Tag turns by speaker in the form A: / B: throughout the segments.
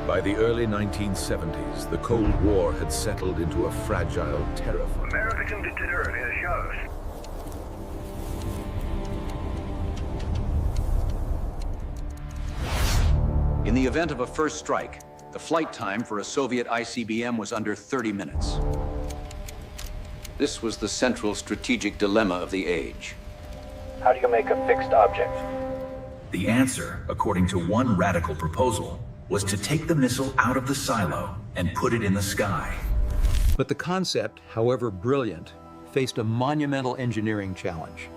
A: By the early 1970s, the Cold War had settled into a fragile terror.
B: America can deter it, it shows.
C: In the event of a first strike, the flight time for a Soviet ICBM was under 30 minutes. This was the central strategic dilemma of the age.
D: How do you make a fixed object?
E: The answer, according to one radical proposal, was to take the missile out of the silo and put it in the sky.
F: But the concept, however brilliant, faced a monumental engineering challenge.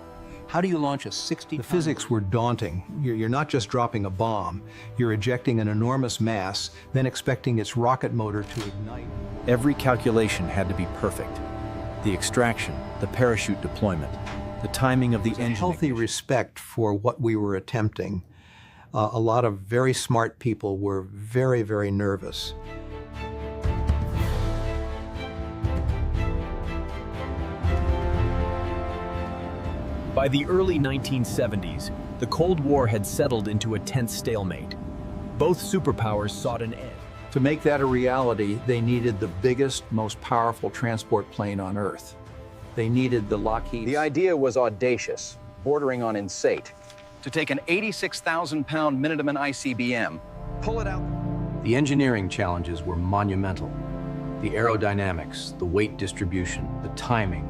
F: How do you launch a 60? The physics were daunting. You're not just dropping a bomb, you're ejecting an enormous mass, then expecting its rocket motor to ignite.
G: Every calculation had to be perfect. The extraction, the parachute deployment, the timing of the engine.
F: Healthy respect for what we were attempting. A lot of very smart people were very, very nervous.
G: By the early 1970s, the Cold War had settled into a tense stalemate. Both superpowers sought an end.
F: To make that a reality, they needed the biggest, most powerful transport plane on Earth. They needed the Lockheed.
C: The idea was audacious, bordering on insane. To take an 86,000-pound Minuteman ICBM, pull it out.
F: The engineering challenges were monumental. The aerodynamics, the weight distribution, the timing.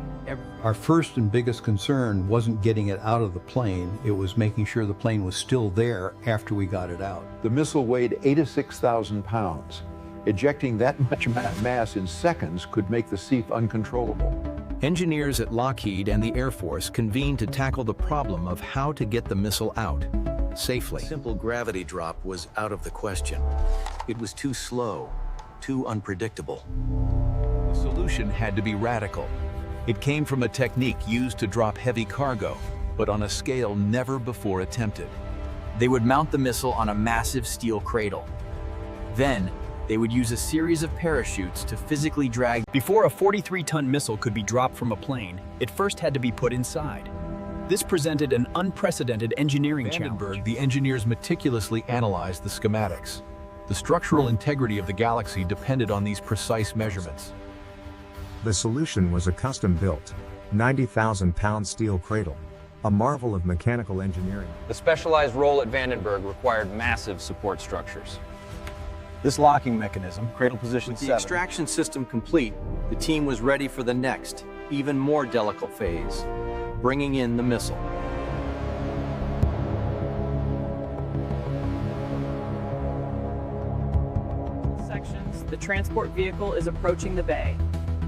F: Our first and biggest concern wasn't getting it out of the plane, it was making sure the plane was still there after we got it out.
H: The missile weighed 86,000 pounds. Ejecting that much mass in seconds could make the CIF uncontrollable.
F: Engineers at Lockheed and the Air Force convened to tackle the problem of how to get the missile out safely.
C: A simple gravity drop was out of the question. It was too slow, too unpredictable.
G: The solution had to be radical. It came from a technique used to drop heavy cargo, but on a scale never before attempted. They would mount the missile on a massive steel cradle. Then, they would use a series of parachutes to physically drag. Before a 43-ton missile could be dropped from a plane, it first had to be put inside. This presented an unprecedented engineering challenge.
F: The engineers meticulously analyzed the schematics.
G: The structural integrity of the galaxy depended on these precise measurements.
I: The solution was a custom-built, 90,000-pound steel cradle, a marvel of mechanical engineering.
D: The specialized roll at Vandenberg required massive support structures.
J: This locking mechanism, cradle position
F: With the
J: 7.
F: extraction system complete, the team was ready for the next, even more delicate phase, bringing in the missile.
K: Sections, the transport vehicle is approaching the bay.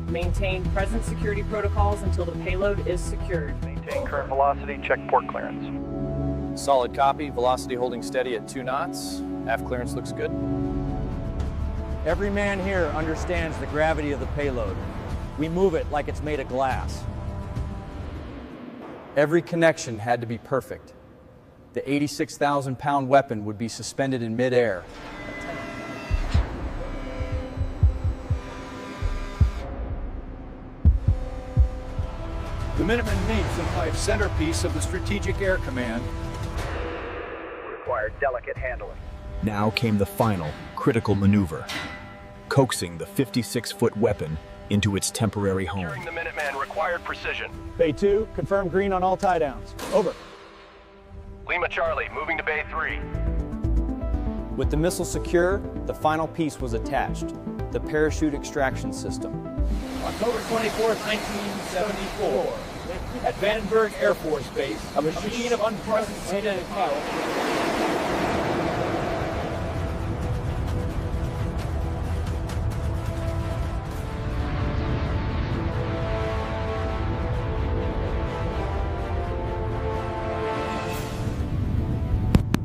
K: Maintain present security protocols until the payload is secured.
D: Maintain current velocity, check port clearance. Solid copy, velocity holding steady at 2 knots. Aft clearance looks good.
J: Every man here understands the gravity of the payload. We move it like it's made of glass. Every connection had to be perfect. The 86,000-pound weapon would be suspended in midair.
G: The Minuteman needs the life centerpiece of the Strategic Air Command.
B: Required delicate handling.
G: Now came the final, critical maneuver, coaxing the 56-foot weapon into its temporary home.
B: Securing the Minuteman required precision.
J: Bay 2, confirm green on all tie downs. Over.
B: Lima Charlie, moving to Bay 3.
J: With the missile secure, the final piece was attached, the parachute extraction system.
G: October 24th, 1974, at Vandenberg Air Force Base, a machine of unprecedented power.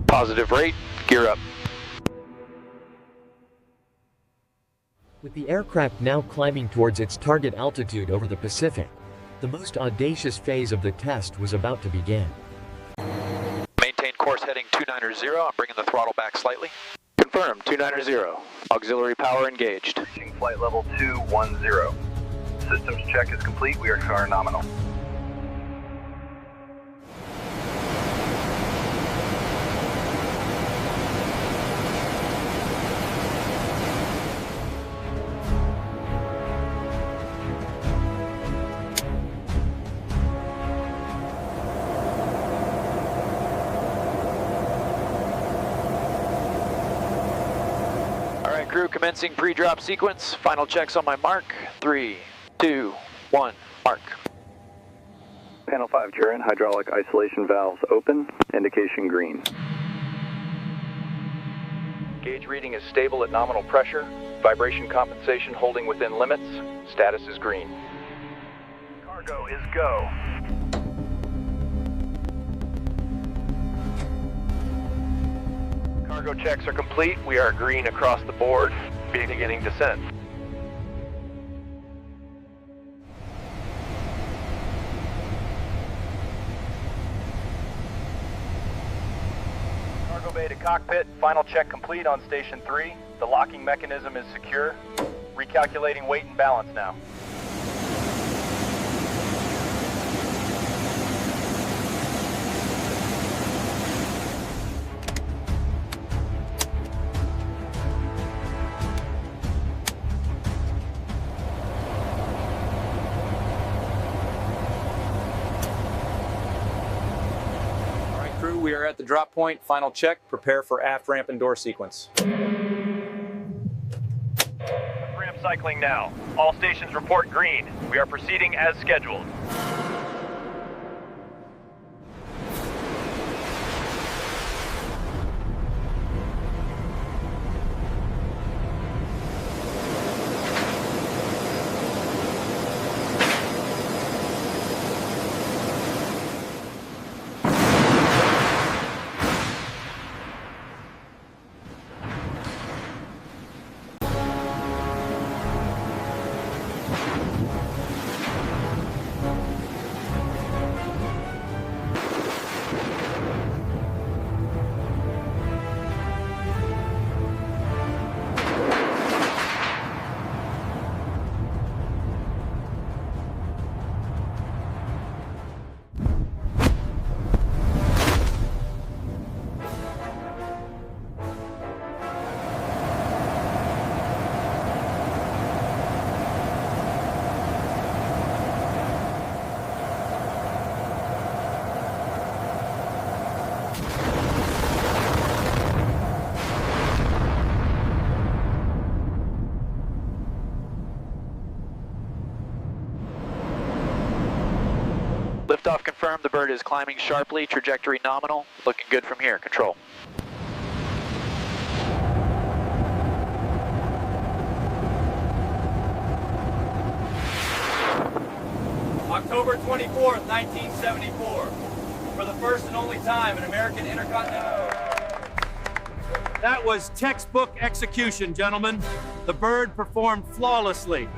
D: Positive rate, gear up.
L: With the aircraft now climbing towards its target altitude over the Pacific, the most audacious phase of the test was about to begin.
D: Maintain course heading 290. I'm bringing the throttle back slightly. Confirm, 290. Auxiliary power engaged.
B: Reaching flight level 210. Systems check is complete. We are nominal.
D: crew commencing pre-drop sequence. Final checks on my mark. 3, 2, 1, mark.
B: Panel 5, Jaren, hydraulic isolation valves open, indication green.
C: Gauge reading is stable at nominal pressure. Vibration compensation holding within limits. Status is green.
B: Cargo is go.
C: Cargo checks are complete. We are green across the board. Beginning descent. Cargo bay to cockpit. Final check complete on station 3. The locking mechanism is secure. Recalculating weight and balance now. Crew, we are at the drop point. Final check. Prepare for aft ramp and door sequence.
B: Ramp cycling now. All stations report green. We are proceeding as scheduled.
D: Liftoff confirmed. The bird is climbing sharply. Trajectory nominal. Looking good from here. Control.
J: October 24th, 1974. For the first and only time, an American Intercontinental. That was textbook execution, gentlemen. The bird performed flawlessly.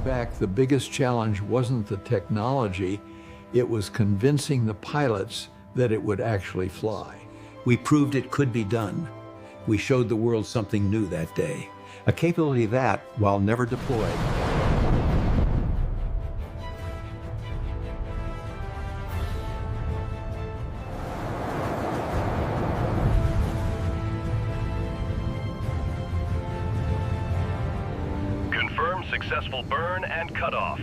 H: Back, the biggest challenge wasn't the technology, it was convincing the pilots that it would actually fly.
F: We proved it could be done. We showed the world something new that day, a capability that, while never deployed,
B: Successful burn and cutoff.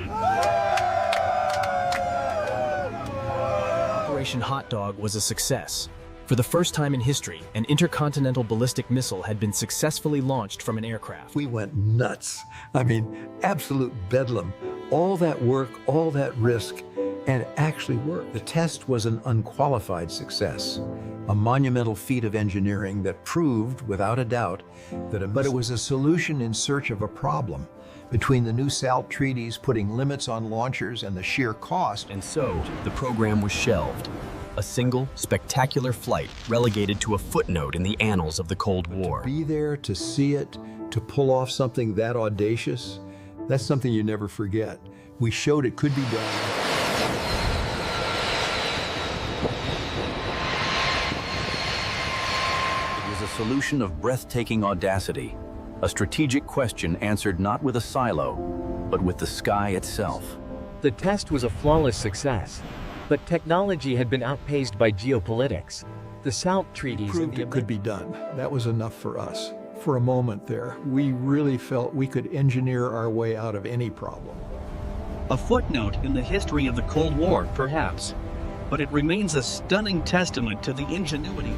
M: Operation Hot Dog was a success. For the first time in history, an intercontinental ballistic missile had been successfully launched from an aircraft.
F: we went nuts. I mean, absolute bedlam. All that work, all that risk, and it actually worked. The test was an unqualified success, a monumental feat of engineering that proved, without a doubt, that but it was a solution in search of a problem. Between the new SALT treaties putting limits on launchers and the sheer cost.
M: And so, the program was shelved. A single, spectacular flight relegated to a footnote in the annals of the Cold War.
F: To be there, to see it, to pull off something that audacious, that's something you never forget. We showed it could be done.
G: It was a solution of breathtaking audacity. A strategic question answered not with a silo, but with the sky itself.
L: The test was a flawless success, but technology had been outpaced by geopolitics. The SALT treaties
F: Proved it could be done. That was enough for us. for a moment there. We really felt we could engineer our way out of any problem.
N: A footnote in the history of the Cold War, perhaps, but it remains a stunning testament to the ingenuity